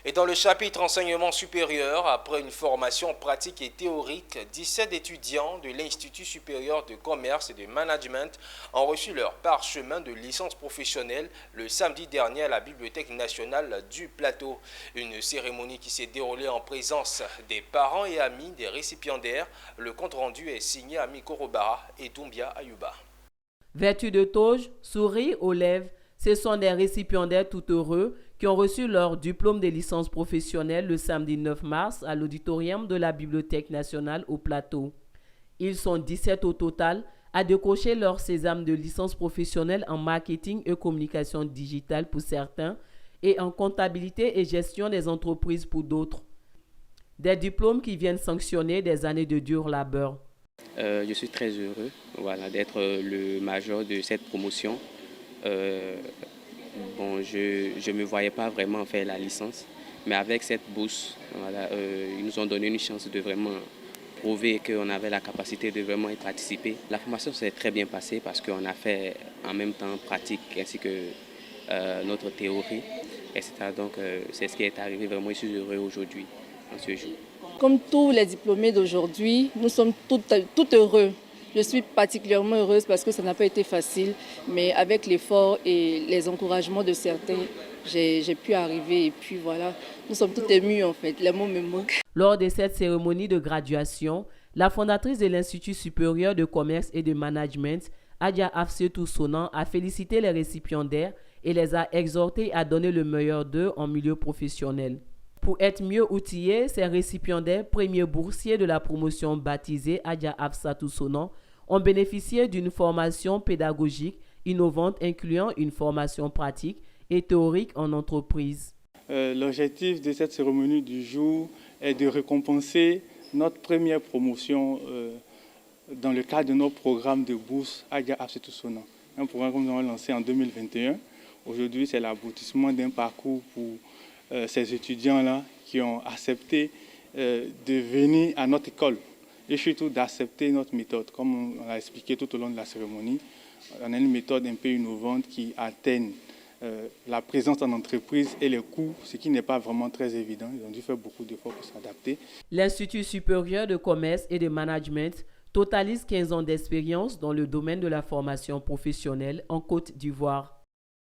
Et dans le chapitre enseignement supérieur, après une formation pratique et théorique, 17 étudiants de l'Institut supérieur de commerce et de management ont reçu leur parchemin de licence professionnelle le samedi dernier à la Bibliothèque nationale du Plateau. Une cérémonie qui s'est déroulée en présence des parents et amis des récipiendaires. Le compte-rendu est signé Ami Korobara et Doumbia Ayuba. Vêtus de toge, sourire aux lèvres, ce sont des récipiendaires tout heureux qui ont reçu leur diplôme de licence professionnelle le samedi 9 mars à l'auditorium de la Bibliothèque nationale au Plateau. Ils sont 17 au total à décocher leur sésame de licence professionnelle en marketing et communication digitale pour certains et en comptabilité et gestion des entreprises pour d'autres. Des diplômes qui viennent sanctionner des années de dur labeur. Je suis très heureux d'être le major de cette promotion. Je ne me voyais pas vraiment faire la licence, mais avec cette bourse, ils nous ont donné une chance de vraiment prouver qu'on avait la capacité de vraiment y participer. La formation s'est très bien passée parce qu'on a fait en même temps pratique ainsi que notre théorie, etc. Donc c'est ce qui est arrivé. Vraiment, je suis heureux aujourd'hui, en ce jour. Comme tous les diplômés d'aujourd'hui, nous sommes tout heureux. Je suis particulièrement heureuse parce que ça n'a pas été facile, mais avec l'effort et les encouragements de certains, j'ai pu arriver et puis voilà, nous sommes tout émus en fait, les mots me manquent. Lors de cette cérémonie de graduation, la fondatrice de l'Institut supérieur de commerce et de management, Adja Afsetou Sonan, a félicité les récipiendaires et les a exhortés à donner le meilleur d'eux en milieu professionnel. Pour être mieux outillés, ces récipiendaires, premiers boursiers de la promotion baptisée Adja Afsetou Sonan, ont bénéficié d'une formation pédagogique innovante incluant une formation pratique et théorique en entreprise. L'objectif de cette cérémonie du jour est de récompenser notre première promotion dans le cadre de notre programme de bourse Adja Afsetou Sonan, un programme que nous avons lancé en 2021. Aujourd'hui, c'est l'aboutissement d'un parcours pour ces étudiants-là qui ont accepté de venir à notre école et surtout d'accepter notre méthode. Comme on l'a expliqué tout au long de la cérémonie, on a une méthode un peu innovante qui atteigne la présence en entreprise et les coûts, ce qui n'est pas vraiment très évident. Ils ont dû faire beaucoup d'efforts pour s'adapter. L'Institut supérieur de commerce et de management totalise 15 ans d'expérience dans le domaine de la formation professionnelle en Côte d'Ivoire.